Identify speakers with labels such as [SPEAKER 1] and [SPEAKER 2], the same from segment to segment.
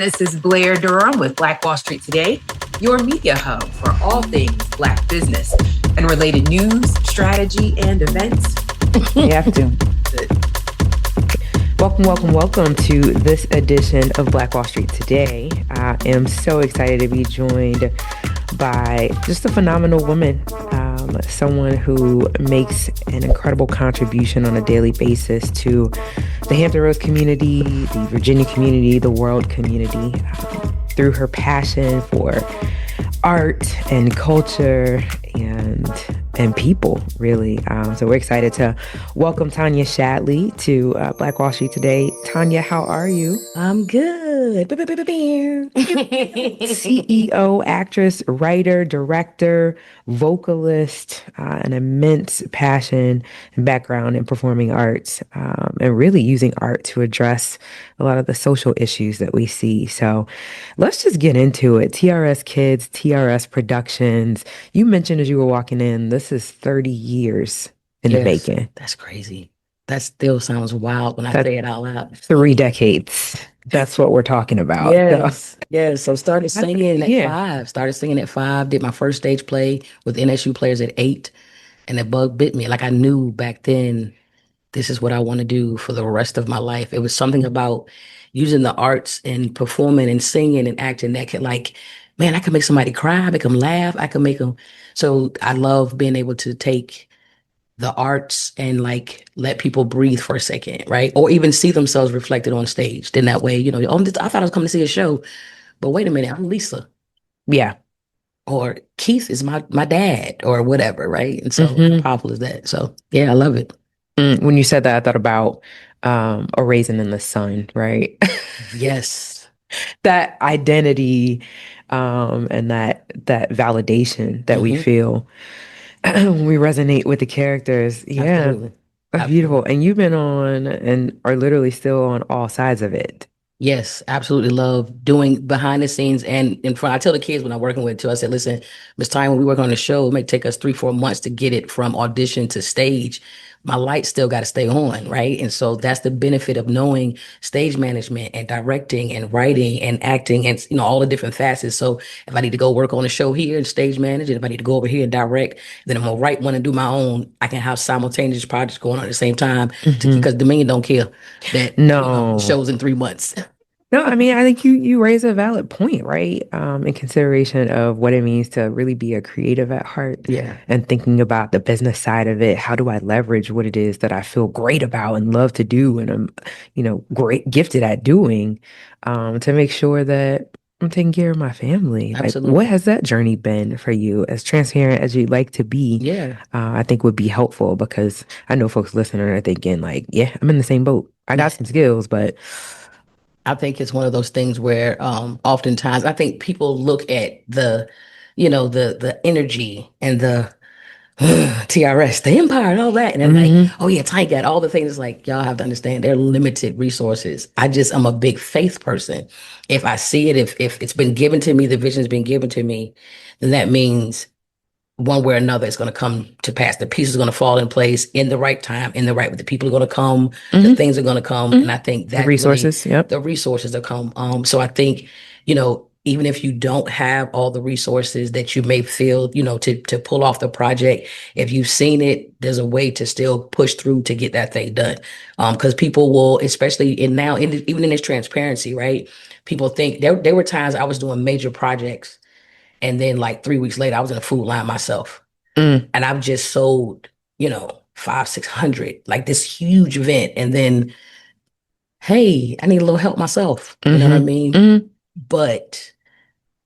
[SPEAKER 1] This is Blair Durham with Black Wall Street Today, your media hub for all things Black business and related news, strategy, and events.
[SPEAKER 2] You have to. Welcome to this edition of Black Wall Street Today. I am so excited to be joined by just a phenomenal woman, someone who makes an incredible contribution on a daily basis to the Hampton Roads community, the Virginia community, the world community, through her passion for art and culture and people, really. So we're excited to welcome Tanya Shadley to Black Wall Street Today. Tanya, how are you?
[SPEAKER 3] I'm good.
[SPEAKER 2] CEO, actress, writer, director, vocalist, an immense passion and background in performing arts, and really using art to address a lot of the social issues that we see. So let's just get into it. TRS Kids, TRS Productions. You mentioned as you were walking in, this is 30 years in the making.
[SPEAKER 3] That's crazy. That still sounds wild when I say it out loud.
[SPEAKER 2] 3 decades. That's what we're talking about.
[SPEAKER 3] Yes. So started singing at 5. Started singing at 5. Did my first stage play with NSU players at 8. And the bug bit me. Like I knew back then, this is what I want to do for the rest of my life. It was something about using the arts and performing and singing and acting that could I could make somebody cry, make them laugh. I could make them. So I love being able to take the arts and let people breathe for a second, right? Or even see themselves reflected on stage. Then that way, I thought I was coming to see a show, but wait a minute, I'm Lisa.
[SPEAKER 2] Yeah.
[SPEAKER 3] Or Keith is my dad or whatever, right? And so how powerful is that? So yeah, I love it.
[SPEAKER 2] When you said that, I thought about A Raisin in the Sun, right?
[SPEAKER 3] Yes.
[SPEAKER 2] That identity and that validation that we feel when we resonate with the characters. Yeah.
[SPEAKER 3] Absolutely.
[SPEAKER 2] That's beautiful. And you've been on and are literally still on all sides of it.
[SPEAKER 3] Yes, absolutely love doing behind the scenes and in front. I tell the kids when I'm working with it too, I said, listen, Miss Time, when we work on the show, it may take us 3-4 months to get it from audition to stage. My lights still got to stay on, right? And so that's the benefit of knowing stage management and directing and writing and acting and all the different facets. So if I need to go work on a show here and stage manage, and if I need to go over here and direct, then I'm gonna write one and do my own. I can have simultaneous projects going on at the same time because Dominion don't care that shows in 3 months.
[SPEAKER 2] No, I mean, I think you raise a valid point, right? In consideration of what it means to really be a creative at heart.
[SPEAKER 3] Yeah.
[SPEAKER 2] And thinking about the business side of it. How do I leverage what it is that I feel great about and love to do and I'm, great gifted at doing, to make sure that I'm taking care of my family.
[SPEAKER 3] Absolutely.
[SPEAKER 2] Like, what has that journey been for you? As transparent as you'd like to be, I think would be helpful because I know folks listening are thinking I'm in the same boat. I got some skills, but
[SPEAKER 3] I think it's one of those things where oftentimes I think people look at the energy and the TRS, the empire and all that. And they're like, oh yeah, Tanya got all the things. Like, y'all have to understand they're limited resources. I'm a big faith person. If I see it, if it's been given to me, the vision's been given to me, then that means one way or another it's going to come to pass. The pieces are going to fall in place in the right time, in the right way. The people are going to come, the things are going to come. And I think that
[SPEAKER 2] the resources,
[SPEAKER 3] the resources that come. So I think, even if you don't have all the resources that you may feel, to pull off the project, if you've seen it, there's a way to still push through to get that thing done. Because people will, especially even in this transparency, right? People think there were times I was doing major projects and then 3 weeks later, I was in a food line myself. And I've just sold, 500-600, this huge event. And then, hey, I need a little help myself. You know what I mean? But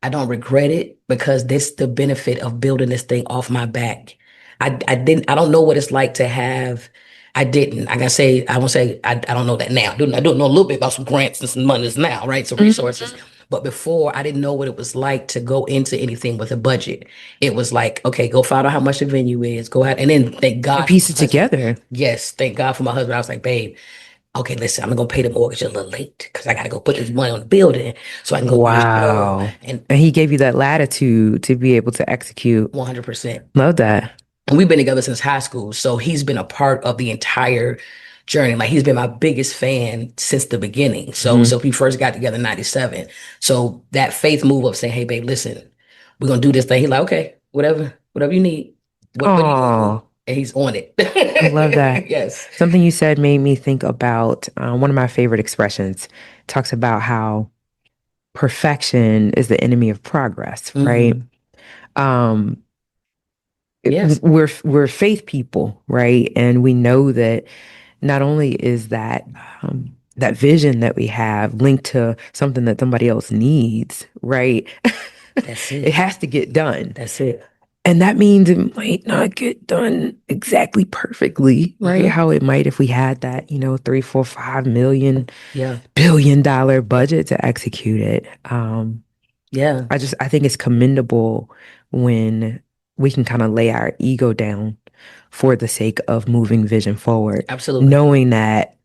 [SPEAKER 3] I don't regret it because this the benefit of building this thing off my back. I don't know what it's like to have. I didn't. I won't say I don't know that now. I do know a little bit about some grants and some monies now, right? Some resources. But before, I didn't know what it was like to go into anything with a budget. It was like, okay, go find out how much the venue is, go out, and then thank God.
[SPEAKER 2] Piece it together.
[SPEAKER 3] Yes, thank God for my husband. I was like, babe, okay, listen, I'm gonna pay the mortgage a little late because I got to go put this money on the building so I can go do this show.
[SPEAKER 2] And he gave you that latitude to be able to execute.
[SPEAKER 3] 100%.
[SPEAKER 2] Love that.
[SPEAKER 3] And we've been together since high school. So he's been a part of the entire journey. Like he's been my biggest fan since the beginning. So we first got together in 97. So that faith move of saying, hey babe, listen, we're gonna do this thing. He's like, okay, whatever you need. What do you need?
[SPEAKER 2] Oh,
[SPEAKER 3] And he's on it.
[SPEAKER 2] I love that.
[SPEAKER 3] Yes.
[SPEAKER 2] Something you said made me think about one of my favorite expressions. Talks about how perfection is the enemy of progress, right?
[SPEAKER 3] Hmm.
[SPEAKER 2] Um,
[SPEAKER 3] Yes.
[SPEAKER 2] we're faith people, right? And we know that not only is that vision that we have linked to something that somebody else needs, right?
[SPEAKER 3] That's
[SPEAKER 2] It
[SPEAKER 3] it.
[SPEAKER 2] has to get done.
[SPEAKER 3] That's it.
[SPEAKER 2] And that means it might not get done exactly perfectly, right?
[SPEAKER 3] Hmm.
[SPEAKER 2] How it might if we had that, 3, 4, 5 million
[SPEAKER 3] Yeah.
[SPEAKER 2] billion-dollar budget to execute it.
[SPEAKER 3] Yeah.
[SPEAKER 2] I think it's commendable when we can kind of lay our ego down for the sake of moving vision forward,
[SPEAKER 3] Absolutely.
[SPEAKER 2] knowing that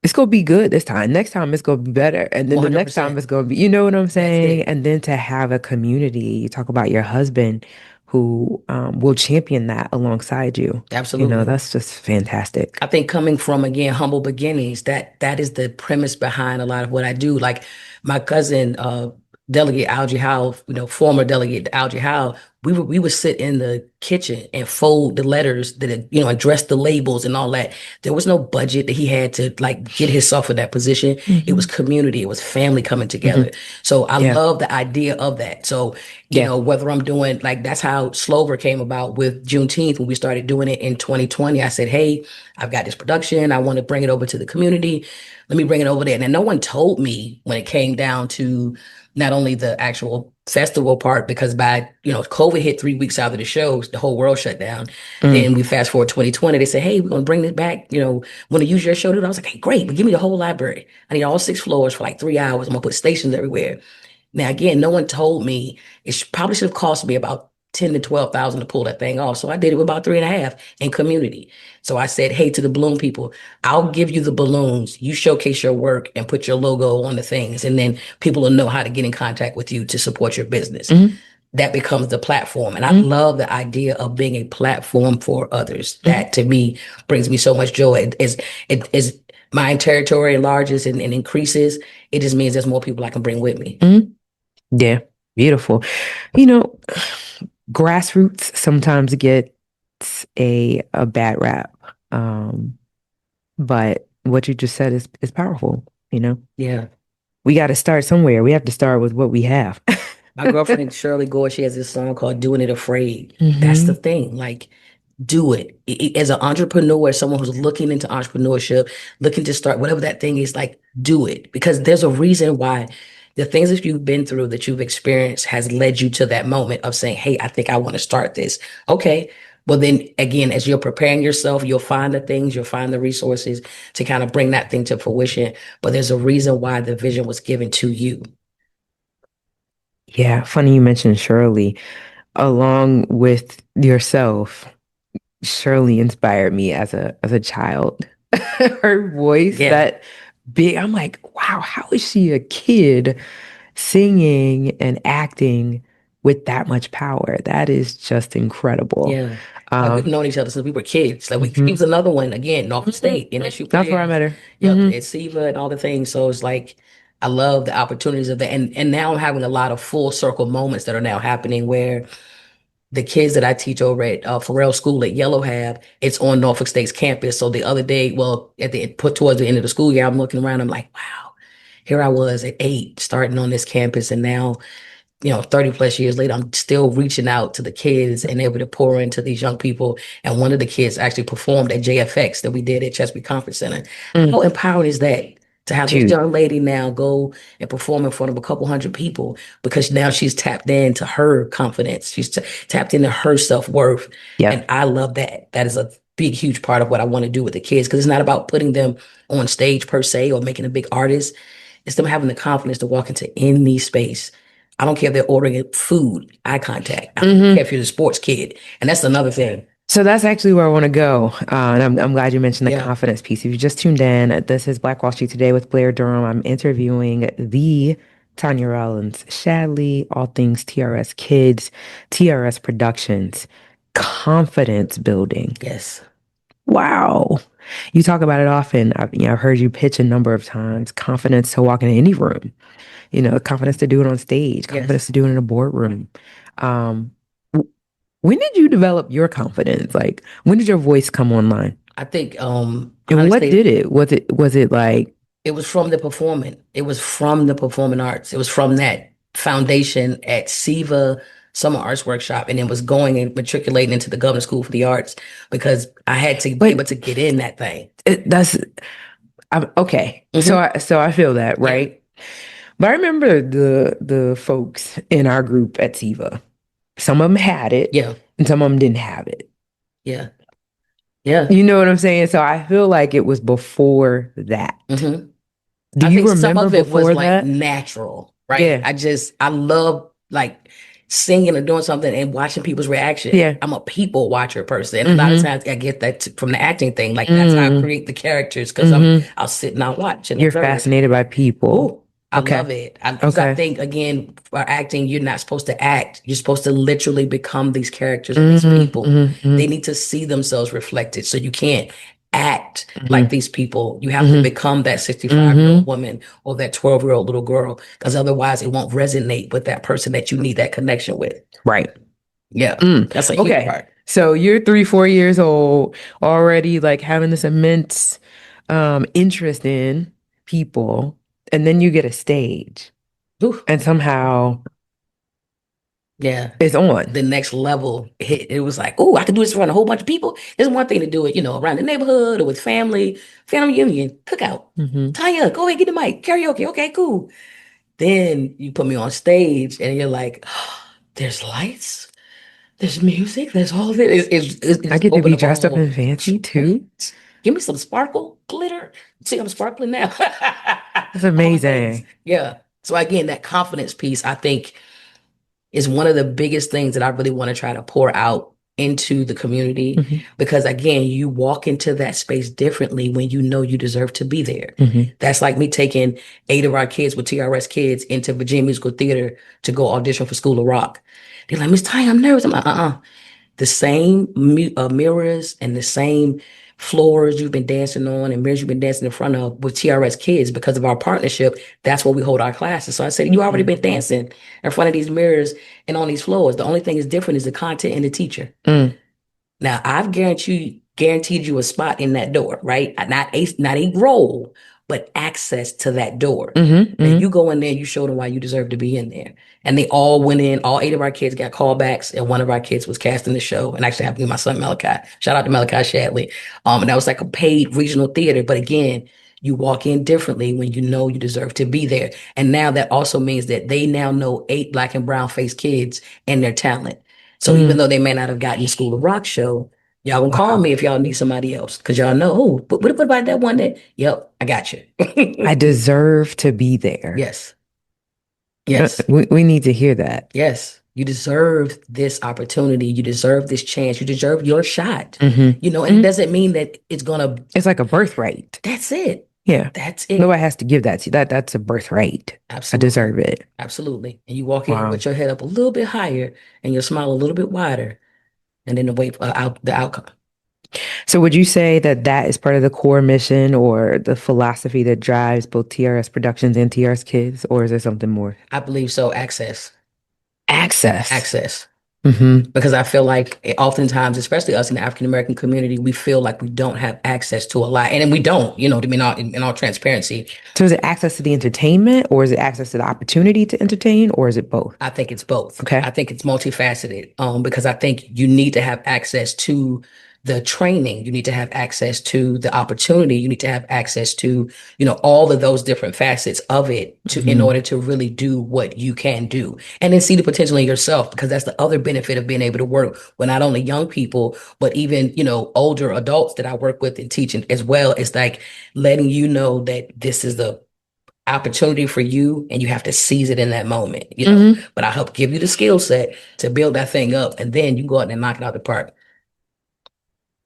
[SPEAKER 2] it's gonna be good this time. Next time it's gonna be better. And then the next time
[SPEAKER 3] 100%.
[SPEAKER 2] it's gonna be, you know what I'm
[SPEAKER 3] That's
[SPEAKER 2] saying?
[SPEAKER 3] it.
[SPEAKER 2] And then to have a community, you talk about your husband who will champion that alongside you.
[SPEAKER 3] Absolutely.
[SPEAKER 2] That's just fantastic.
[SPEAKER 3] I think coming from again humble beginnings, that is the premise behind a lot of what I do. Like my cousin, Delegate Algie Howe, former delegate Algie Howe, we would sit in the kitchen and fold the letters that address the labels and all that. There was no budget that he had to like get himself in that position. It was
[SPEAKER 2] Hmm.
[SPEAKER 3] community, it was family coming
[SPEAKER 2] Hmm.
[SPEAKER 3] together. So I
[SPEAKER 2] Yeah.
[SPEAKER 3] love the idea of that. So
[SPEAKER 2] Yeah.
[SPEAKER 3] whether I'm doing like that's how Slover came about with Juneteenth when we started doing it in 2020. I said, hey, I've got this production. I want to bring it over to the community. Let me bring it over there. And no one told me when it came down to not only the actual festival part, because by, COVID hit 3 weeks out of the shows, the whole world shut down.
[SPEAKER 2] Mm.
[SPEAKER 3] Then we fast forward 2020, they say, hey, we're going to bring it back. Want to use your show? I was like, hey, great, but give me the whole library. I need all 6 floors for like 3 hours. I'm going to put stations everywhere. Now, again, no one told me probably should have cost me about 10 to 12,000 to pull that thing off. So I did it with about 3.5 in community. So I said, hey, to the balloon people, I'll give you the balloons. You showcase your work and put your logo on the things. And then people will know how to get in contact with you to support your business.
[SPEAKER 2] Hmm.
[SPEAKER 3] That becomes the platform. And I
[SPEAKER 2] Hmm.
[SPEAKER 3] love the idea of being a platform for others.
[SPEAKER 2] Hmm.
[SPEAKER 3] That to me brings me so much joy. As my territory enlarges and increases, it just means there's more people I can bring with me.
[SPEAKER 2] Hmm. Yeah. Beautiful. You know, grassroots sometimes gets a bad rap. Um, but what you just said is powerful, you know.
[SPEAKER 3] Yeah.
[SPEAKER 2] We got to start somewhere. We have to start with what we have.
[SPEAKER 3] My girlfriend Shirley Gore, she has this song called "Doing It Afraid." That's the
[SPEAKER 2] Hmm.
[SPEAKER 3] thing. Like, do it. As an entrepreneur, someone who's looking into entrepreneurship, looking to start whatever that thing is, like, do it because there's a reason why the things that you've been through, that you've experienced, has led you to that moment of saying, "Hey, I think I want to start this." Okay. Well, then again, as you're preparing yourself, you'll find the things, you'll find the resources to kind of bring that thing to fruition. But there's a reason why the vision was given to you.
[SPEAKER 2] Yeah, funny you mentioned Shirley. Along with yourself, Shirley inspired me as a child. Her voice,
[SPEAKER 3] Yeah.
[SPEAKER 2] that big, I'm like, wow, how is she a kid singing and acting with that much power? That is just incredible.
[SPEAKER 3] Yeah. Like we've
[SPEAKER 2] Um,
[SPEAKER 3] known each other since we were kids. Like he
[SPEAKER 2] mhm,
[SPEAKER 3] was another one again, Norfolk
[SPEAKER 2] mhm.
[SPEAKER 3] State, she
[SPEAKER 2] That's where I
[SPEAKER 3] plays.
[SPEAKER 2] met her.
[SPEAKER 3] Yep,
[SPEAKER 2] Hmm.
[SPEAKER 3] it's Siva and all the things. So it's like I love the opportunities of that. And now I'm having a lot of full circle moments that are now happening where the kids that I teach over at Farrell School at Yellow have, it's on Norfolk State's campus. So the other day, well, at the put towards the end of the school year, I'm looking around, I'm like, wow, here I was at 8 starting on this campus, and now 30 plus years later, I'm still reaching out to the kids and able to pour into these young people. And one of the kids actually performed at JFX that we did at Chesapeake Conference Center. How
[SPEAKER 2] Mm,
[SPEAKER 3] empowering is that to have this
[SPEAKER 2] dude.
[SPEAKER 3] young lady now go and perform in front of a couple hundred people because now she's tapped into her confidence. She's tapped into her self-worth. And
[SPEAKER 2] Yep.
[SPEAKER 3] I love that. That is a big, huge part of what I want to do with the kids because it's not about putting them on stage per se or making a big artist. It's them having the confidence to walk into any space. I don't care if they're ordering food, eye contact. I don't care
[SPEAKER 2] Hmm.
[SPEAKER 3] if you're the sports kid. And that's another thing.
[SPEAKER 2] So that's actually where I want to go. And I'm glad you mentioned the
[SPEAKER 3] Yeah.
[SPEAKER 2] confidence piece. If you just tuned in, this is Black Wall Street Today with Blair Durham. I'm interviewing the Tanya Shadley, all things TRS Kids, TRS Productions, confidence building.
[SPEAKER 3] Yes.
[SPEAKER 2] Wow. You talk about it often. I've heard you pitch a number of times. Confidence to walk in any room. Confidence to do it on stage. Confidence
[SPEAKER 3] Yes.
[SPEAKER 2] to do it in a boardroom. Um, w- when did you develop your confidence? Like, when did your voice come online?
[SPEAKER 3] I think
[SPEAKER 2] And what
[SPEAKER 3] honestly,
[SPEAKER 2] did it? Was it like,
[SPEAKER 3] it was from the performing. It was from the performing arts. It was from that foundation at SIVA Summer Arts Workshop, and it was going and matriculating into the Governor School for the Arts because I had to be able
[SPEAKER 2] but
[SPEAKER 3] to get in that thing.
[SPEAKER 2] that's okay. So
[SPEAKER 3] Hmm.
[SPEAKER 2] I feel that,
[SPEAKER 3] Yeah,
[SPEAKER 2] right? But I remember the folks in our group at SIVA. Some of them had it,
[SPEAKER 3] yeah,
[SPEAKER 2] and some of them didn't have it.
[SPEAKER 3] yeah, yeah.
[SPEAKER 2] You know what I'm saying? So I feel like it was before that.
[SPEAKER 3] Hmm.
[SPEAKER 2] Do
[SPEAKER 3] I
[SPEAKER 2] you
[SPEAKER 3] think some
[SPEAKER 2] remember
[SPEAKER 3] of it was
[SPEAKER 2] before
[SPEAKER 3] like
[SPEAKER 2] that?
[SPEAKER 3] natural, right?
[SPEAKER 2] Yeah.
[SPEAKER 3] I love like singing or doing something and watching people's reaction.
[SPEAKER 2] Yeah.
[SPEAKER 3] I'm a people watcher person. And a lot of
[SPEAKER 2] Mm-hmm.
[SPEAKER 3] times I get that from the acting thing. Like that's how I
[SPEAKER 2] Mm.
[SPEAKER 3] create the characters because
[SPEAKER 2] Mm-hmm.
[SPEAKER 3] I'll sit and I'll watch and
[SPEAKER 2] You're
[SPEAKER 3] observe.
[SPEAKER 2] fascinated by people.
[SPEAKER 3] Oh, I
[SPEAKER 2] Okay.
[SPEAKER 3] love it. Because I
[SPEAKER 2] Okay.
[SPEAKER 3] think again, for acting, you're not supposed to act. You're supposed to literally become these characters or these
[SPEAKER 2] Mm-hmm.
[SPEAKER 3] people.
[SPEAKER 2] Mm-hmm.
[SPEAKER 3] They need to see themselves reflected. So you can't act like
[SPEAKER 2] Mm-hmm.
[SPEAKER 3] these people. You have to
[SPEAKER 2] Mm-hmm.
[SPEAKER 3] become that 65-year-old
[SPEAKER 2] Mm-hmm.
[SPEAKER 3] woman or that 12-year-old little girl, because otherwise it won't resonate with that person that you need that connection with.
[SPEAKER 2] Right.
[SPEAKER 3] Yeah,
[SPEAKER 2] Mm.
[SPEAKER 3] that's a huge
[SPEAKER 2] Okay.
[SPEAKER 3] part.
[SPEAKER 2] So you're 3, 4 years old, already like having this immense interest in people, and then you get a stage,
[SPEAKER 3] Whew.
[SPEAKER 2] and somehow
[SPEAKER 3] Yeah.
[SPEAKER 2] it's on.
[SPEAKER 3] The next level hit. It was like, oh, I could do this around a whole bunch of people. There's one thing to do it, around the neighborhood or with family reunion, cookout.
[SPEAKER 2] Mm-hmm.
[SPEAKER 3] Tanya, go ahead, get the mic, karaoke. Okay, cool. Then you put me on stage and you're like, oh, there's lights, there's music, there's all this.
[SPEAKER 2] I
[SPEAKER 3] It's
[SPEAKER 2] get to
[SPEAKER 3] opened
[SPEAKER 2] be
[SPEAKER 3] up a
[SPEAKER 2] dressed up
[SPEAKER 3] whole,
[SPEAKER 2] and fancy too.
[SPEAKER 3] give me some sparkle, glitter. See, I'm sparkling now.
[SPEAKER 2] That's
[SPEAKER 3] All the things.
[SPEAKER 2] amazing.
[SPEAKER 3] Yeah. So again, that confidence piece, I think is one of the biggest things that I really want to try to pour out into the community
[SPEAKER 2] Mm-hmm.
[SPEAKER 3] because again, you walk into that space differently when you know you deserve to be there.
[SPEAKER 2] Mm-hmm.
[SPEAKER 3] That's like me taking 8 of our kids with TRS Kids into Virginia Musical Theater to go audition for School of Rock. They're like, Miss Tanya, I'm nervous. I'm like, the same mirrors and the same floors you've been dancing on and mirrors you've been dancing in front of with TRS Kids because of our partnership. That's where we hold our classes. So I said, you already been dancing in front of these mirrors and on these floors. The only thing is different is the content and the teacher.
[SPEAKER 2] Mm.
[SPEAKER 3] Now I've guaranteed you a spot in that door, right? Not a role, but access to that door.
[SPEAKER 2] Mm-hmm.
[SPEAKER 3] Now
[SPEAKER 2] Mm-hmm.
[SPEAKER 3] you go in there, you show them why you deserve to be in there. And they all went in, all 8 of our kids got callbacks, and one of our kids was cast in the show. And actually happened to be my son Malachi. Shout out to Malachi Shadley. And that was like a paid regional theater. But again, you walk in differently when you know you deserve to be there. And now that also means that they now know 8 black and brown faced kids and their talent. So even though they may not have gotten the School of Rock show, y'all can call
[SPEAKER 2] Wow.
[SPEAKER 3] me if y'all need somebody else. Because y'all know, oh, but what about that one that, yep, I got you.
[SPEAKER 2] I deserve to be there.
[SPEAKER 3] Yes. Yes.
[SPEAKER 2] We need to hear that.
[SPEAKER 3] Yes. You deserve this opportunity. You deserve this chance. You deserve your shot.
[SPEAKER 2] Mm-hmm.
[SPEAKER 3] And it doesn't mean that it's gonna.
[SPEAKER 2] It's like a birthright.
[SPEAKER 3] That's it.
[SPEAKER 2] Yeah.
[SPEAKER 3] That's it.
[SPEAKER 2] Nobody has to give that to you. That's a birthright.
[SPEAKER 3] Absolutely.
[SPEAKER 2] I deserve it.
[SPEAKER 3] Absolutely. And you walk in
[SPEAKER 2] Wow.
[SPEAKER 3] with your head up a little bit higher and your smile a little bit wider, and then wait for the outcome.
[SPEAKER 2] So would you say that that is part of the core mission or the philosophy that drives both TRS Productions and TRS Kids, or is there something more?
[SPEAKER 3] I believe so. Access.
[SPEAKER 2] Access. Mm-hmm.
[SPEAKER 3] Because I feel like oftentimes, especially us in the African American community, we feel like we don't have access to a lot, and then we don't. To be in all transparency.
[SPEAKER 2] So is it access to the entertainment, or is it access to the opportunity to entertain, or is it both?
[SPEAKER 3] I think it's both.
[SPEAKER 2] Okay.
[SPEAKER 3] I think it's multifaceted. Because I think you need to have access to the training. You need to have access to the opportunity. You need to have access to, all of those different facets of it in order to really do what you can do. And then see the potential in yourself, because that's the other benefit of being able to work with not only young people, but even, older adults that I work with and teaching as well. It's like letting you know that this is the opportunity for you and you have to seize it in that moment, but I help give you the skill set to build that thing up, and then you go out and knock it out the park.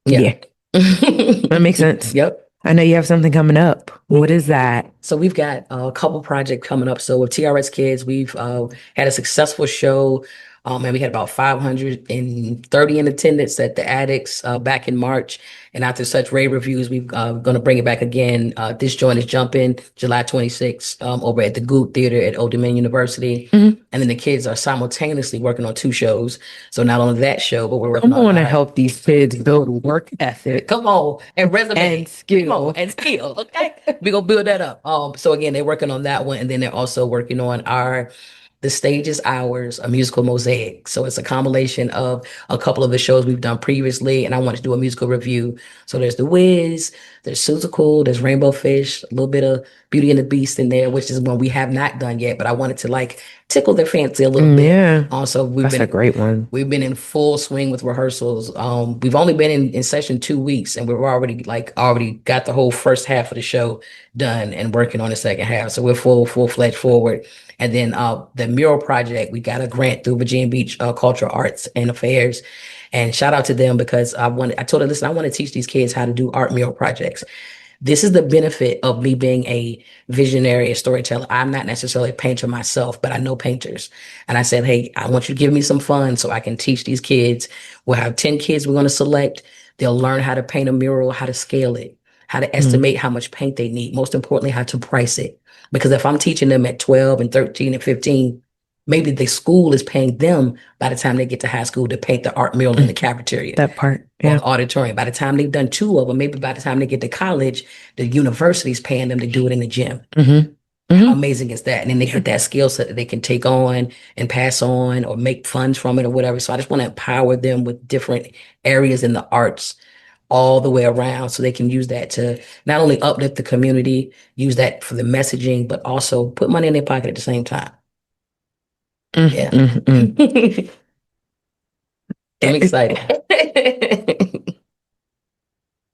[SPEAKER 3] Yeah.
[SPEAKER 2] That makes sense.
[SPEAKER 3] Yep.
[SPEAKER 2] I know you have something coming up. What is that?
[SPEAKER 3] So we've got a couple projects coming up. So with TRS Kids, we've had a successful show. And we had about 530 in attendance at the Addicts back in March. And after such rave reviews, we're going to bring it back again. This joint is jumping July 26th over at the Goop Theater at Old Dominion University.
[SPEAKER 2] Mhm.
[SPEAKER 3] And then the kids are simultaneously working on two shows. So not only that show, but we're working
[SPEAKER 2] I'm
[SPEAKER 3] on
[SPEAKER 2] going to
[SPEAKER 3] our-
[SPEAKER 2] help these kids build work ethic
[SPEAKER 3] Come on, and resume
[SPEAKER 2] and skill.
[SPEAKER 3] Come on, and skill. Okay, we're gonna build that up. So again, they're working on that one, and then they're also working on our The Stage is Ours, a musical mosaic. So it's a combination of a couple of the shows we've done previously, and I wanted to do a musical review. So there's The Wiz, there's Suzical, there's Rainbow Fish, a little bit of Beauty and the Beast in there, which is one we have not done yet, but I wanted to like tickle their fancy a little bit.
[SPEAKER 2] Yeah,
[SPEAKER 3] Also,
[SPEAKER 2] that's a great one.
[SPEAKER 3] we've been in full swing with rehearsals. We've only been in session 2 weeks, and we're already got the whole first half of the show done and working on the second half. So we're full-fledged forward. And then the mural project, we got a grant through Virginia Beach Cultural Arts and Affairs. And shout out to them because I told her, listen, I want to teach these kids how to do art mural projects. This is the benefit of me being a visionary, a storyteller. I'm not necessarily a painter myself, but I know painters. And I said, hey, I want you to give me some fun so I can teach these kids. We'll have 10 kids we're going to select. They'll learn how to paint a mural, how to scale it, how to estimate how much paint they need. Most importantly, how to price it. Because if I'm teaching them at 12 and 13 and 15, maybe the school is paying them by the time they get to high school to paint the art mural in the cafeteria
[SPEAKER 2] That part,
[SPEAKER 3] or
[SPEAKER 2] yeah.
[SPEAKER 3] the auditorium. By the time they've done two of them, maybe by the time they get to college, the university's paying them to do it in the gym. How amazing is that? And then they get that skill set that they can take on and pass on or make funds from it or whatever. So I just want to empower them with different areas in the arts all the way around so they can use that to not only uplift the community, use that for the messaging, but also put money in their pocket at the same time. Yeah. I'm excited.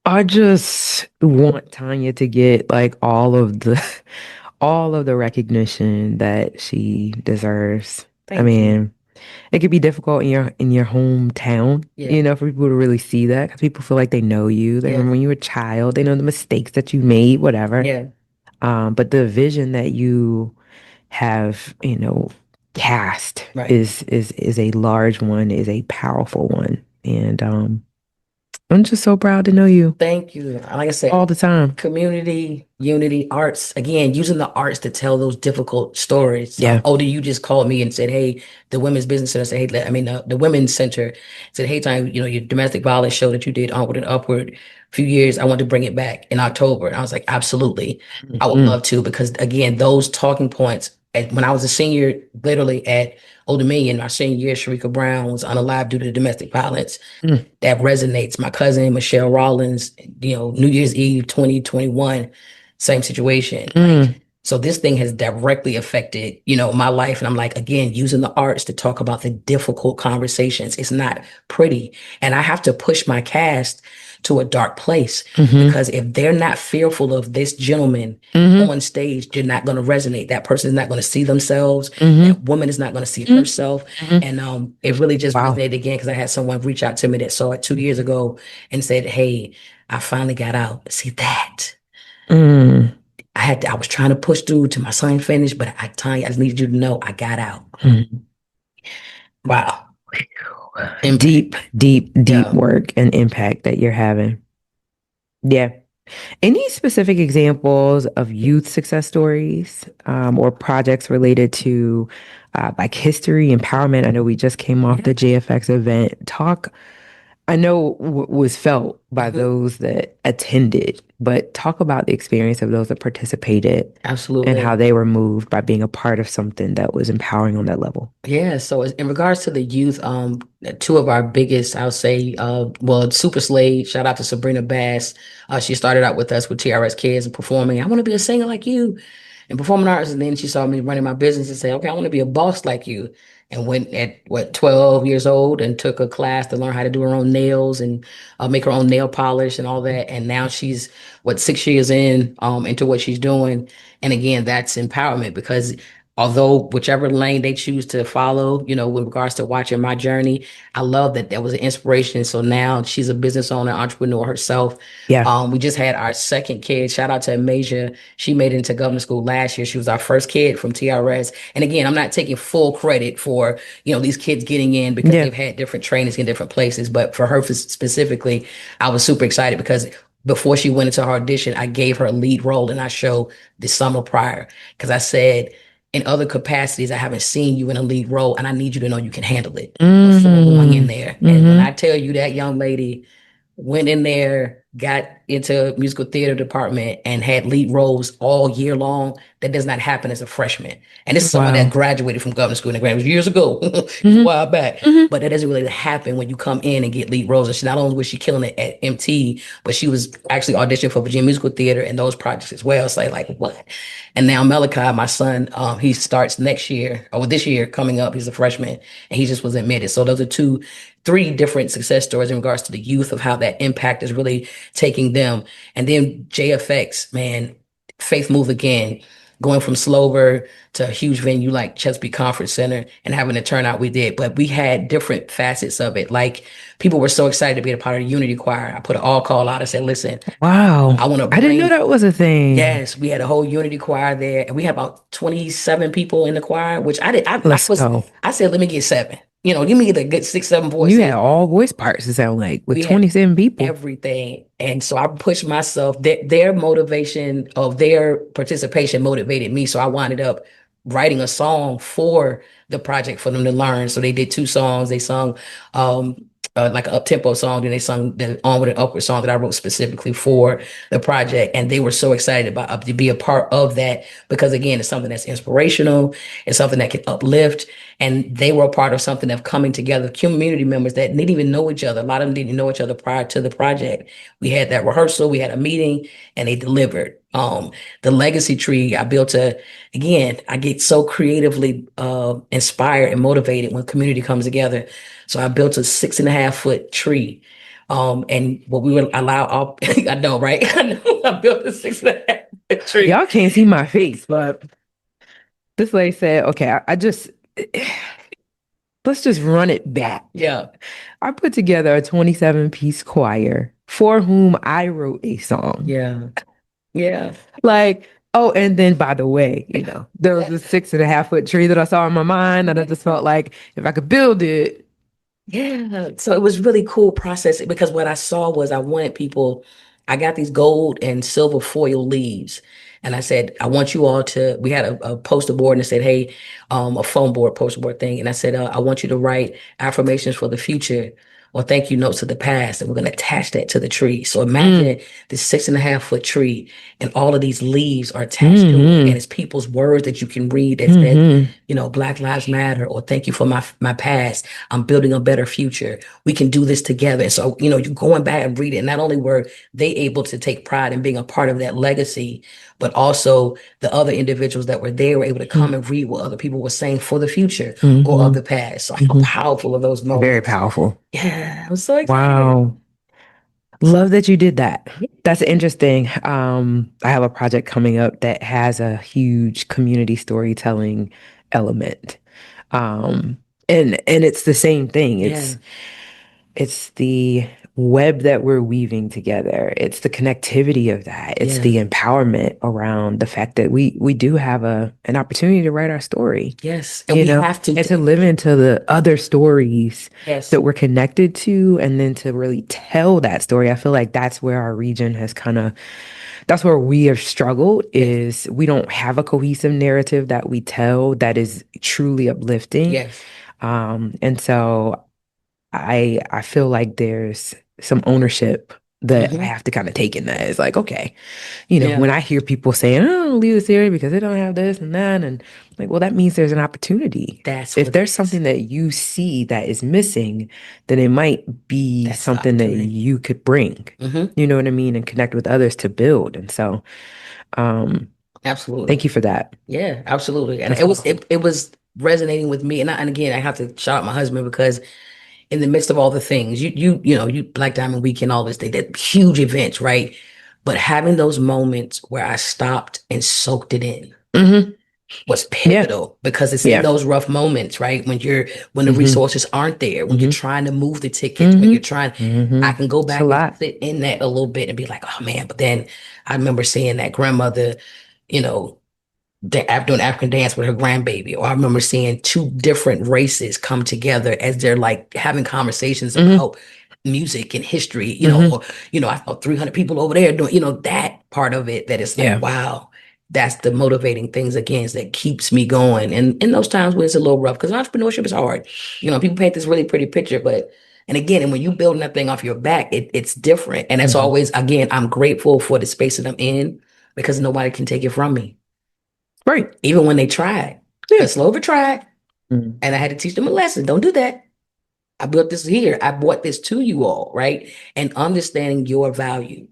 [SPEAKER 2] I just want Tanya to get like all of the recognition that she deserves.
[SPEAKER 3] Thank
[SPEAKER 2] I
[SPEAKER 3] you.
[SPEAKER 2] mean, it could be difficult in your hometown,
[SPEAKER 3] Yeah.
[SPEAKER 2] for people to really see that because people feel like they know you. They
[SPEAKER 3] Yeah.
[SPEAKER 2] remember when you were a child. They know the mistakes that you made, whatever.
[SPEAKER 3] Yeah.
[SPEAKER 2] But the vision that you have, cast
[SPEAKER 3] Right.
[SPEAKER 2] is a large one, is a powerful one. And I'm just so proud to know you
[SPEAKER 3] Thank you. Like I said,
[SPEAKER 2] all the time.
[SPEAKER 3] community, unity, arts, again, using the arts to tell those difficult stories.
[SPEAKER 2] Yeah.
[SPEAKER 3] Odie, you just called me and said, hey, the Women's Business Center said, hey, the Women's Center said, hey, Tanya, your domestic violence show that you did Onward and Upward a few years, I want to bring it back in October. And I was like, absolutely. I would love to, because again, those talking points, when I was a senior, literally at Old Dominion, my senior year, Sharika Brown was unalive due to domestic violence. That resonates. My cousin, Michelle Rollins, New Year's Eve 2021, same situation. So this thing has directly affected, my life. And I'm like, again, using the arts to talk about the difficult conversations. It's not pretty. And I have to push my cast to a dark place because if they're not fearful of this gentleman on stage, they're not going to resonate. That person is not going to see themselves. That woman is not going to see herself. And it really just resonated again because I had someone reach out to me that saw it 2 years ago and said, hey, I finally got out. See that? I was trying to push through to my son finish, but Tanya, I just needed you to know I got out. Wow.
[SPEAKER 2] Deep work and impact that you're having. Yeah. Any specific examples of youth success stories or projects related to like history, empowerment? I know we just came off the JFX event. I know was felt by those that attended, but talk about the experience of those that participated.
[SPEAKER 3] Absolutely.
[SPEAKER 2] And how they were moved by being a part of something that was empowering on that level.
[SPEAKER 3] Yeah. So in regards to the youth, two of our biggest, I'll say, Super Slade, shout out to Sabrina Bass. She started out with us with TRS Kids and performing. I want to be a singer like you and performing arts. And then she saw me running my business and said, okay, I want to be a boss like you. And went at 12 years old and took a class to learn how to do her own nails and make her own nail polish and all that. And now she's 6 years into what she's doing. And again, that's empowerment because although whichever lane they choose to follow, with regards to watching my journey, I love that was an inspiration. So now she's a business owner, entrepreneur herself.
[SPEAKER 2] Yeah.
[SPEAKER 3] We just had our second kid. Shout out to Amasia. She made it into government school last year. She was our first kid from TRS. And again, I'm not taking full credit for, these kids getting in because
[SPEAKER 2] Yeah.
[SPEAKER 3] they've had different trainings in different places. But for her specifically, I was super excited because before she went into her audition, I gave her a lead role in our show the summer prior because I said, in other capacities, I haven't seen you in a lead role, and I need you to know you can handle it before going in there. And when I tell you that young lady went in there, got into musical theater department, and had lead roles all year long, that does not happen as a freshman. And this is someone that graduated from government school and graduated years ago, a while back. But that doesn't really happen when you come in and get lead roles. And she not only was she killing it at MT, but she was actually auditioning for Virginia Musical Theater and those projects as well. So like what? And now Malachi, my son, he starts next year or this year coming up. He's a freshman and he just was admitted. So those are three different success stories in regards to the youth of how that impact is really taking them. And then JFX, man, Faith Move Again, going from Slover to a huge venue like Chesapeake Conference Center and having the turnout we did. But we had different facets of it. Like people were so excited to be a part of the Unity Choir. I put an all call out and said, listen,
[SPEAKER 2] Wow.
[SPEAKER 3] I want to
[SPEAKER 2] I didn't know that was a thing.
[SPEAKER 3] Yes, we had a whole Unity choir there, and we had about 27 people in the choir, which I did.
[SPEAKER 2] Let's go.
[SPEAKER 3] I said, let me get 7. Give me the good 6, 7 voices.
[SPEAKER 2] You had all voice parts, it sound like, with
[SPEAKER 3] We had
[SPEAKER 2] 27 people.
[SPEAKER 3] everything. And so I pushed myself. Their motivation of their participation motivated me. So I winded up writing a song for the project for them to learn. So they did 2 songs. They sung like an up-tempo song, then they sung the On With an Upward song that I wrote specifically for the project. And they were so excited about to be a part of that because, again, it's something that's inspirational. It's something that can uplift. And they were a part of something of coming together, community members that didn't even know each other. A lot of them didn't know each other prior to the project. We had that rehearsal, we had a meeting, and they delivered. The legacy tree, I get so creatively inspired and motivated when community comes together. So I built a 6.5-foot tree. And what we would allow all, I know, right? I built a 6.5-foot tree.
[SPEAKER 2] Y'all can't see my face, but this lady said, okay, let's just run it back.
[SPEAKER 3] Yeah.
[SPEAKER 2] I put together a 27-piece choir for whom I wrote a song.
[SPEAKER 3] Yeah. Yeah.
[SPEAKER 2] Like, oh, and then by the way, there was a 6.5-foot tree that I saw in my mind, and I just felt like if I could build it.
[SPEAKER 3] Yeah. So it was really cool processing because what I saw was I got these gold and silver foil leaves. And I said, I want you all we had a poster board and it said, hey, a phone board, poster board thing. And I said, I want you to write affirmations for the future or thank you notes of the past. And we're going to attach that to the tree. So imagine this 6.5-foot tree and all of these leaves are attached to it. And it's people's words that you can read that said, Black Lives Matter or thank you for my past. I'm building a better future. We can do this together. And so, you're going back and read it. And not only were they able to take pride in being a part of that legacy, but also the other individuals that were there were able to come and read what other people were saying for the future or of the past. So how powerful are those moments?
[SPEAKER 2] Very powerful.
[SPEAKER 3] Yeah, I was so excited.
[SPEAKER 2] Wow. Love that you did that. That's interesting. I have a project coming up that has a huge community storytelling element. And it's the same thing. It's the web that we're weaving together. It's the connectivity of that. It's the empowerment around the fact that we do have an opportunity to write our story.
[SPEAKER 3] Yes. And we have to.
[SPEAKER 2] And to live into the other stories that we're connected to, and then to really tell that story. I feel like that's where our region has that's where we have struggled, is we don't have a cohesive narrative that we tell that is truly uplifting.
[SPEAKER 3] Yes.
[SPEAKER 2] And so I feel like there's some ownership that I have to kind of take in that. It's like, okay, when I hear people saying, "Oh, I don't leave this area because they don't have this and that," and like, well, that means there's an opportunity. If there's something that you see that is missing, then it might be something that you could bring. You know what I mean, and connect with others to build. And so,
[SPEAKER 3] absolutely,
[SPEAKER 2] thank you for that.
[SPEAKER 3] Yeah, absolutely. And it was resonating with me. And again, I have to shout out my husband because in the midst of all the things, you Black Diamond Weekend, all this, they did huge events, right? But having those moments where I stopped and soaked it in was pivotal because it's in those rough moments, right? When the resources aren't there, when you're trying to move the tickets, when you're trying, I can go back and sit in that a little bit and be like, oh man, but then I remember seeing that grandmother, you know, doing African dance with her grandbaby, or I remember seeing two different races come together as they're like having conversations about music and history, you know, or, you know, I saw 300 people over there doing, you know, that part of it that is like, wow, that's the motivating things again that keeps me going. And in those times when it's a little rough, because entrepreneurship is hard, you know, people paint this really pretty picture, but and again, and when you building that thing off your back, it's different. And that's always, again, I'm grateful for the space that I'm in because nobody can take it from me.
[SPEAKER 2] Right.
[SPEAKER 3] Even when they tried. Because Slover tried. And I had to teach them a lesson. Don't do that. I built this here. I brought this to you all, right? And understanding your value.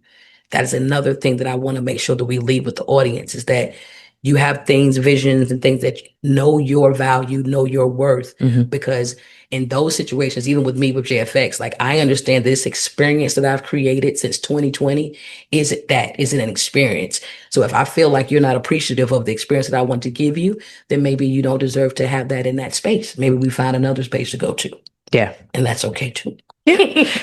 [SPEAKER 3] That is another thing that I want to make sure that we leave with the audience is that you have things, visions, and things that know your value, know your worth. Because in those situations, even with me with JFX, like I understand this experience that I've created since 2020 isn't an experience. So if I feel like you're not appreciative of the experience that I want to give you, then maybe you don't deserve to have that in that space. Maybe we find another space to go to.
[SPEAKER 2] Yeah.
[SPEAKER 3] And that's okay too.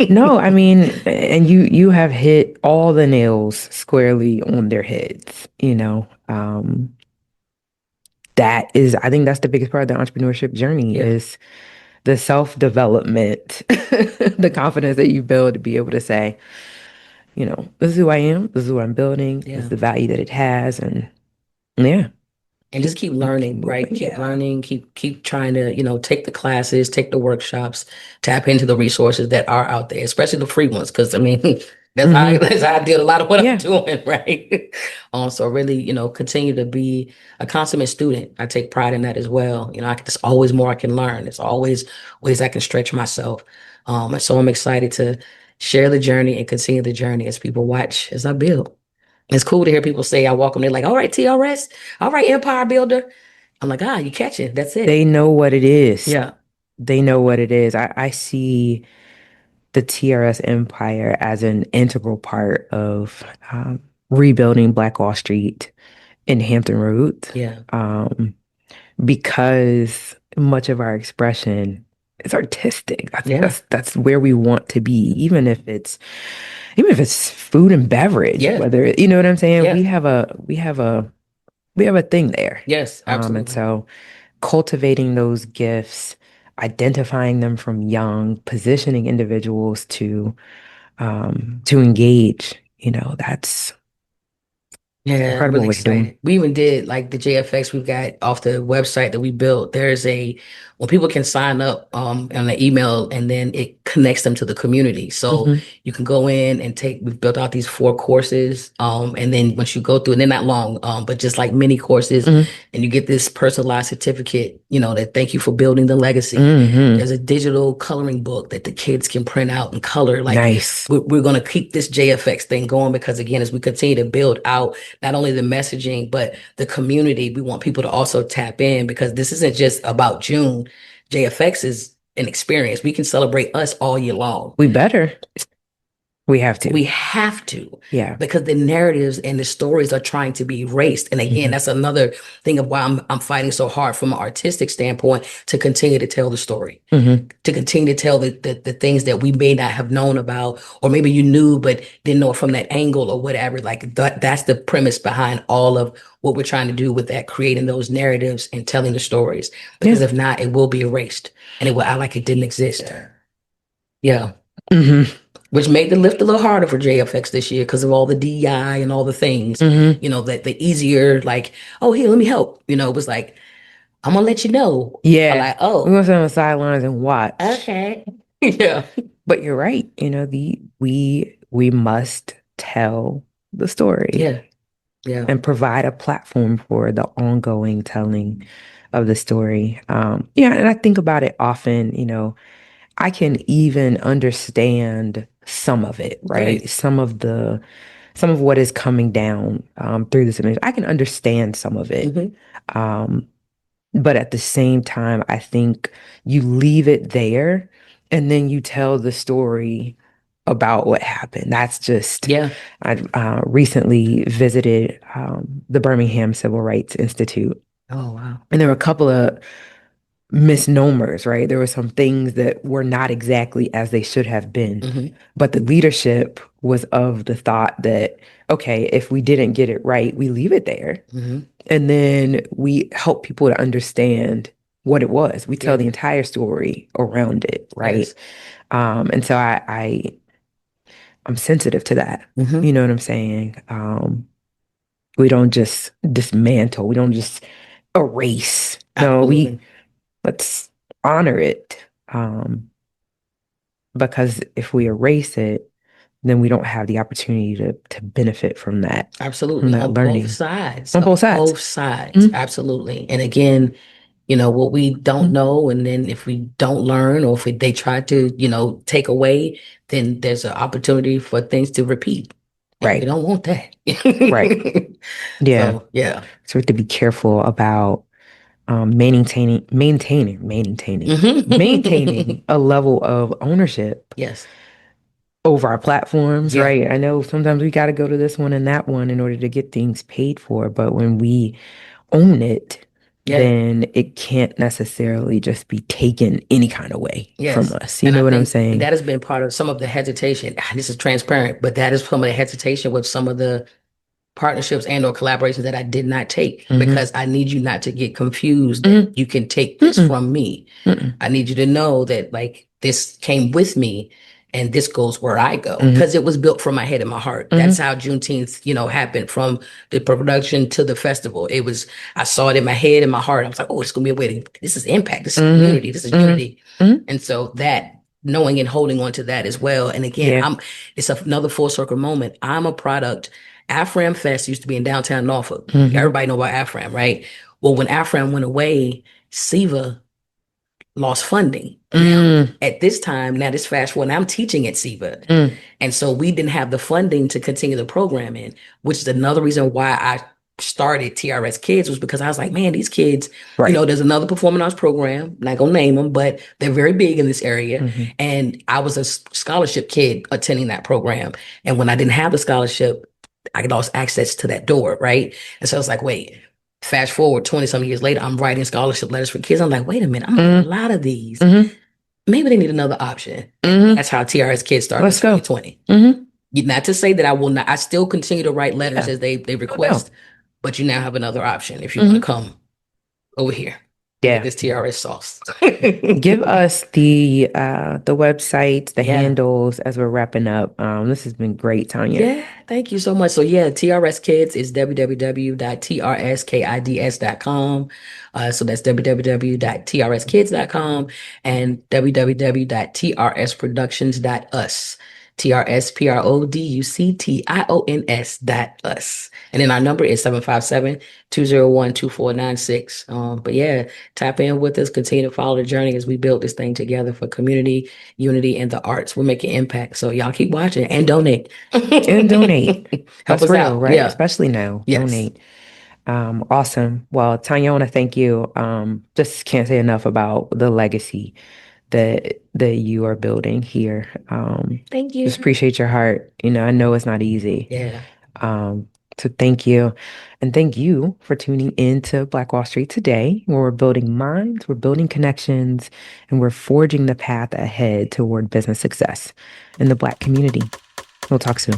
[SPEAKER 2] No, I mean, and you have hit all the nails squarely on their heads, you know. I think that's the biggest part of the entrepreneurship journey is the self-development, the confidence that you build to be able to say, you know, this is who I am, this is what I'm building, this is the value that it has, and
[SPEAKER 3] and just keep learning, right? Keep learning, keep trying to, you know, take the classes, take the workshops, tap into the resources that are out there, especially the free ones. Because I mean, that's how I did a lot of what I'm doing, right? So really, you know, continue to be a consummate student. I take pride in that as well. You know, there's always more I can learn. There's always ways I can stretch myself. And so I'm excited to share the journey and continue the journey as people watch as I build. It's cool to hear people say, I walk them, they're like, all right, TRS, all right, Empire Builder. I'm like, you catch it. That's it.
[SPEAKER 2] They know what it is.
[SPEAKER 3] Yeah.
[SPEAKER 2] They know what it is. I see the TRS empire as an integral part of rebuilding Black Wall Street in Hampton Roads.
[SPEAKER 3] Yeah.
[SPEAKER 2] Because much of our expression is artistic. I think that's where we want to be, even if it's food and beverage, whether, you know what I'm saying? We have a thing there.
[SPEAKER 3] Yes, absolutely.
[SPEAKER 2] And so cultivating those gifts, identifying them from young, positioning individuals to engage, you know, that's incredible.
[SPEAKER 3] Really excited. We even did like the JFX we've got off the website that we built. There's when people can sign up on the email and then it connects them to the community. So you can go in and we've built out these 4 courses. And then once you go through, and they're not long, but just like mini courses, and you get this personalized certificate, you know, that thank you for building the legacy. There's a digital coloring book that the kids can print out and color. Like
[SPEAKER 2] nice.
[SPEAKER 3] We're going to keep this JFX thing going because again, as we continue to build out not only the messaging, but the community, we want people to also tap in because this isn't just about June. JFX is an experience. We can celebrate us all year long.
[SPEAKER 2] We better. We have to.
[SPEAKER 3] We have to.
[SPEAKER 2] Yeah.
[SPEAKER 3] Because the narratives and the stories are trying to be erased. And again, that's another thing of why I'm fighting so hard from an artistic standpoint to continue to tell the story, to continue to tell the things that we may not have known about, or maybe you knew but didn't know it from that angle or whatever. Like that's the premise behind all of what we're trying to do with that, creating those narratives and telling the stories. Because if not, it will be erased and it will act like it didn't exist. Yeah. Which made the lift a little harder for JFX this year because of all the DEI and all the things, you know, that the easier, like, oh, here, let me help. You know, it was like, I'm going to let you know.
[SPEAKER 2] Yeah.
[SPEAKER 3] Like, oh.
[SPEAKER 2] We're going to sit on the sidelines and watch.
[SPEAKER 3] Okay. Yeah.
[SPEAKER 2] But you're right. You know, we must tell the story.
[SPEAKER 3] Yeah. Yeah.
[SPEAKER 2] And provide a platform for the ongoing telling of the story. And I think about it often, you know, I can even understand some of it, right? Some of what is coming down through this image. I can understand some of it. But at the same time, I think you leave it there and then you tell the story about what happened. That's just, I recently visited the Birmingham Civil Rights Institute.
[SPEAKER 3] Oh, wow.
[SPEAKER 2] And there were a couple of misnomers, right? There were some things that were not exactly as they should have been.
[SPEAKER 3] Mm-hmm.
[SPEAKER 2] But the leadership was of the thought that, okay, if we didn't get it right, we leave it there.
[SPEAKER 3] Mm-hmm.
[SPEAKER 2] And then we help people to understand what it was. We tell
[SPEAKER 3] Yeah.
[SPEAKER 2] the entire story around it, right?
[SPEAKER 3] Yes.
[SPEAKER 2] And so I'm sensitive to that.
[SPEAKER 3] Mm-hmm.
[SPEAKER 2] You know what I'm saying? We don't just dismantle. We don't just erase. No,
[SPEAKER 3] Absolutely.
[SPEAKER 2] let's honor it. Because if we erase it, then we don't have the opportunity to benefit from that
[SPEAKER 3] Absolutely. On both
[SPEAKER 2] learning
[SPEAKER 3] sides.
[SPEAKER 2] on
[SPEAKER 3] On
[SPEAKER 2] both sides.
[SPEAKER 3] both sides. Absolutely. And again, what we don't
[SPEAKER 2] Mhm.
[SPEAKER 3] know, and then if we don't learn, or if they try to, take away, then there's an opportunity for things to repeat. And we
[SPEAKER 2] Right,
[SPEAKER 3] don't want that.
[SPEAKER 2] right. Yeah.
[SPEAKER 3] So, yeah.
[SPEAKER 2] So we have to be careful about maintaining a level of ownership
[SPEAKER 3] Yes.
[SPEAKER 2] over our platforms,
[SPEAKER 3] Yeah.
[SPEAKER 2] right? I know sometimes we got to go to this one and that one in order to get things paid for, but when we own it,
[SPEAKER 3] Yeah.
[SPEAKER 2] then it can't necessarily just be taken any kind of way from
[SPEAKER 3] Yes.
[SPEAKER 2] us. You
[SPEAKER 3] And I
[SPEAKER 2] know what I'm
[SPEAKER 3] think
[SPEAKER 2] saying?
[SPEAKER 3] that has been part of some of the hesitation. This is transparent, but that is some of the hesitation with some of the partnerships and or collaborations that I did not take,
[SPEAKER 2] Mm-hmm.
[SPEAKER 3] because I need you not to get confused that
[SPEAKER 2] Mm-hmm.
[SPEAKER 3] you can take this
[SPEAKER 2] Mm-mm.
[SPEAKER 3] from me.
[SPEAKER 2] Mm-mm.
[SPEAKER 3] I need you to know that like this came with me and this goes where I go,
[SPEAKER 2] Mm-hmm.
[SPEAKER 3] because it was built from my head and my heart.
[SPEAKER 2] Mm-hmm.
[SPEAKER 3] That's how Juneteenth, happened, from the production to the festival. I saw it in my head and my heart. I was like, oh, it's gonna be a way to, this is impact, this is
[SPEAKER 2] Mm-hmm.
[SPEAKER 3] community, this is
[SPEAKER 2] Mm-hmm.
[SPEAKER 3] unity.
[SPEAKER 2] Mm-hmm.
[SPEAKER 3] And so that knowing and holding on to that as well. And again,
[SPEAKER 2] Yeah.
[SPEAKER 3] it's another full circle moment. I'm a product. Afram Fest used to be in downtown Norfolk.
[SPEAKER 2] Mm-hmm.
[SPEAKER 3] Everybody know about Afram, right? Well, when Afram went away, SIVA lost funding. Now, at this time, now this fast forward, I'm teaching at SIVA.
[SPEAKER 2] Mm.
[SPEAKER 3] And so we didn't have the funding to continue the programming, which is another reason why I started TRS Kids, was because I was like, man, these kids,
[SPEAKER 2] Right.
[SPEAKER 3] there's another performing arts program, not gonna name them, but they're very big in this area.
[SPEAKER 2] Mm-hmm.
[SPEAKER 3] And I was a scholarship kid attending that program. And when I didn't have the scholarship, I lost access to that door, right? And so I was like, wait, fast forward 20 some years later, I'm writing scholarship letters for kids. I'm like, wait a minute, I'm getting a lot of these.
[SPEAKER 2] Mm-hmm.
[SPEAKER 3] Maybe they need another option.
[SPEAKER 2] Mm-hmm.
[SPEAKER 3] That's how TRS Kids started
[SPEAKER 2] Let's
[SPEAKER 3] in
[SPEAKER 2] go.
[SPEAKER 3] 2020.
[SPEAKER 2] Mm-hmm.
[SPEAKER 3] Not to say that I will not, I still continue to write letters
[SPEAKER 2] Yeah.
[SPEAKER 3] as they
[SPEAKER 2] No
[SPEAKER 3] request,
[SPEAKER 2] doubt.
[SPEAKER 3] but you now have another option if you want to come over here.
[SPEAKER 2] Yeah.
[SPEAKER 3] Get this TRS sauce.
[SPEAKER 2] Give us the websites, the
[SPEAKER 3] Yeah.
[SPEAKER 2] handles as we're wrapping up. This has been great, Tanya.
[SPEAKER 3] Yeah, thank you so much. So yeah, TRS Kids is www.trskids.com. So that's www.trskids.com and www.trsproductions.us. TRSPRODUCTIONS.us. And then our number is 757-201-2496. But yeah, tap in with us, continue to follow the journey as we build this thing together for community, unity, and the arts. We're making impact. So y'all keep watching and donate.
[SPEAKER 2] And donate.
[SPEAKER 3] Help
[SPEAKER 2] That's
[SPEAKER 3] us
[SPEAKER 2] real,
[SPEAKER 3] out.
[SPEAKER 2] right?
[SPEAKER 3] Yeah.
[SPEAKER 2] Especially now.
[SPEAKER 3] Yes.
[SPEAKER 2] Donate. Awesome. Well, Tanya, I want to thank you. Just can't say enough about the legacy that you are building here.
[SPEAKER 3] Thank you.
[SPEAKER 2] Just appreciate your heart. I know it's not easy.
[SPEAKER 3] Yeah.
[SPEAKER 2] So thank you. And thank you for tuning in to Black Wall Street today, where we're building minds, we're building connections, and we're forging the path ahead toward business success in the Black community. We'll talk soon.